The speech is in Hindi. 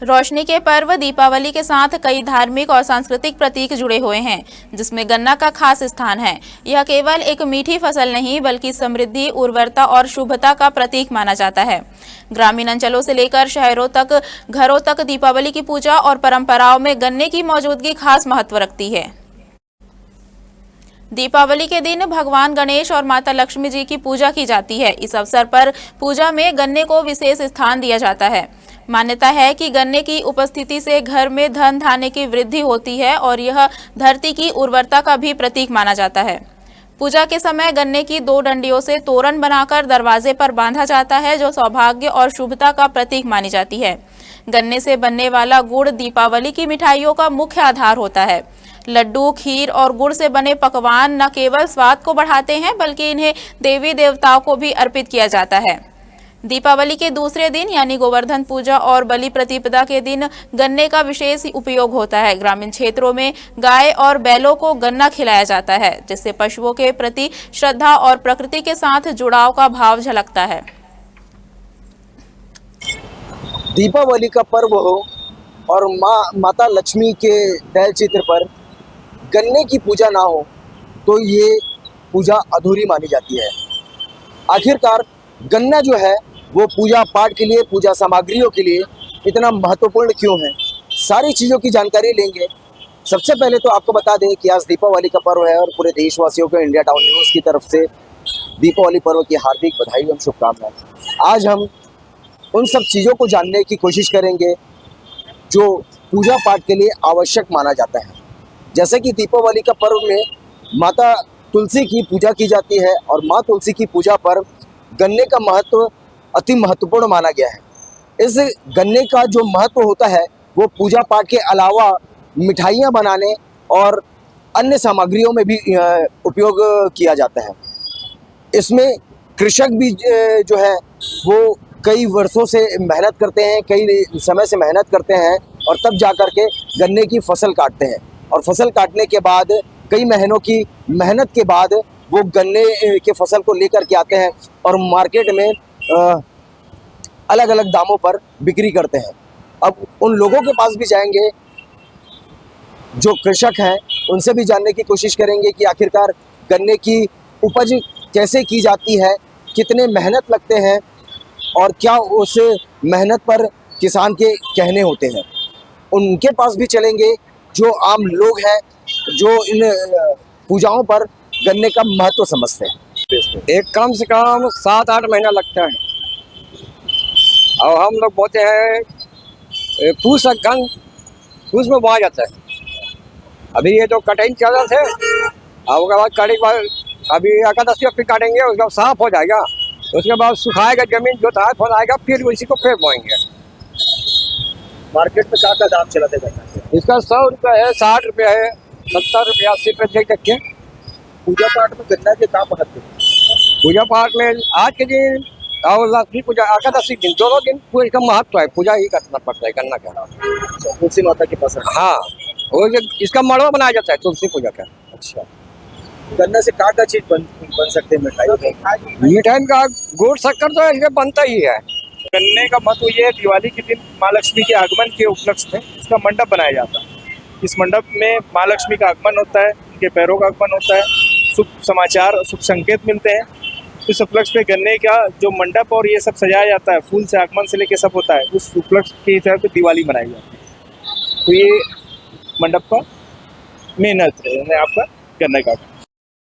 रोशनी के पर्व दीपावली के साथ कई धार्मिक और सांस्कृतिक प्रतीक जुड़े हुए हैं, जिसमें गन्ना का खास स्थान है। यह केवल एक मीठी फसल नहीं बल्कि समृद्धि, उर्वरता और शुभता का प्रतीक माना जाता है। ग्रामीण अंचलों से लेकर शहरों तक, घरों तक दीपावली की पूजा और परंपराओं में गन्ने की मौजूदगी खास महत्व रखती है। दीपावली के दिन भगवान गणेश और माता लक्ष्मी जी की पूजा की जाती है। इस अवसर पर पूजा में गन्ने को विशेष स्थान दिया जाता है। मान्यता है कि गन्ने की उपस्थिति से घर में धन धान्य की वृद्धि होती है और यह धरती की उर्वरता का भी प्रतीक माना जाता है। पूजा के समय गन्ने की 2 डंडियों से तोरण बनाकर दरवाजे पर बांधा जाता है, जो सौभाग्य और शुभता का प्रतीक मानी जाती है। गन्ने से बनने वाला गुड़ दीपावली की मिठाइयों का मुख्य आधार होता है। लड्डू, खीर और गुड़ से बने पकवान न केवल स्वाद को बढ़ाते हैं बल्कि इन्हें देवी देवताओं को भी अर्पित किया जाता है। दीपावली के दूसरे दिन यानी गोवर्धन पूजा और बलि प्रतिपदा के दिन गन्ने का विशेष उपयोग होता है। ग्रामीण क्षेत्रों में गाय और बैलों को गन्ना खिलाया जाता है, जिससे पशुओं के प्रति श्रद्धा और प्रकृति के साथ जुड़ाव का भाव झलकता है। दीपावली का पर्व हो और माता लक्ष्मी के तैल चित्र पर गन्ने की पूजा ना हो तो ये पूजा अधूरी मानी जाती है। आखिरकार गन्ना जो है वो पूजा पाठ के लिए, पूजा सामग्रियों के लिए इतना महत्वपूर्ण क्यों है, सारी चीज़ों की जानकारी लेंगे। सबसे पहले तो आपको बता दें कि आज दीपावली का पर्व है और पूरे देशवासियों को इंडिया टाउन न्यूज़ की तरफ से दीपावली पर्व की हार्दिक बधाई एवं शुभकामनाएं। आज हम उन सब चीज़ों को जानने की कोशिश करेंगे जो पूजा पाठ के लिए आवश्यक माना जाता है। जैसे कि दीपावली का पर्व में माता तुलसी की पूजा की जाती है और माँ तुलसी की पूजा पर गन्ने का महत्व अति महत्वपूर्ण माना गया है। इस गन्ने का जो महत्व होता है वो पूजा पाठ के अलावा मिठाइयाँ बनाने और अन्य सामग्रियों में भी उपयोग किया जाता है। इसमें कृषक भी जो है वो कई वर्षों से मेहनत करते हैं, कई समय से मेहनत करते हैं और तब जा कर के गन्ने की फसल काटते हैं और फसल काटने के बाद कई महीनों की मेहनत के बाद वो गन्ने के फसल को लेकर के आते हैं और मार्केट में अलग अलग दामों पर बिक्री करते हैं। अब उन लोगों के पास भी जाएंगे जो कृषक हैं, उनसे भी जानने की कोशिश करेंगे कि आखिरकार गन्ने की उपज कैसे की जाती है, कितने मेहनत लगते हैं और क्या उस मेहनत पर किसान के कहने होते हैं। उनके पास भी चलेंगे जो आम लोग हैं, जो इन पूजाओं पर गन्ने का महत्व समझते हैं। एक कम से कम 7-8 महीना लगता है और हम लोग बोते हैं फूस में बोया जाता है। अभी ये तो कटाई चल रहा थे, और उसके बाद कटाई बाद अभी एकादशी फिर काटेंगे, उसके बाद साफ हो जाएगा, उसके बाद सुखाएगा, जमीन जो साफ हो जाएगा, फिर उसी को फिर बोएंगे। मार्केट में क्या दाम चला देगा इसका? 100 रुपये है, 60 रुपये है, 70 रुपये, 80 रुपये देख के। पूजा पाठ में गन्ना के क्या महत्व? पूजा पाठ में आज के दिन और लक्ष्मी पूजा, एकादशी दिन, दोनों दिन पूजा का महत्व है। पूजा ही करना पड़ता है गन्ना का। तुलसी माता के पास? हाँ, वो इसका मड़वा बनाया जाता है तुलसी पूजा का। अच्छा, गन्ना से क्या चीज बन सकते हैं? मिठाई का गुड़ शक्कर तो इसमें बनता ही है। गन्ने का महत्व ये है, दिवाली के दिन माँ लक्ष्मी के आगमन के उपलक्ष्य में इसका मंडप बनाया जाता है। इस मंडप में माँ लक्ष्मी का आगमन होता है, उनके पैरों का आगमन होता है, शुभ समाचार, शुभ संकेत मिलते हैं। इस उपलक्ष्य पे गन्ने का जो मंडप और ये सब सजाया जाता है, फूल से आगमन से लेके सब होता है, उस उपलक्ष्य के हिसाब से दिवाली मनाई जाती है। तो ये मंडप का मेन अर्थ है आपका गन्ने का।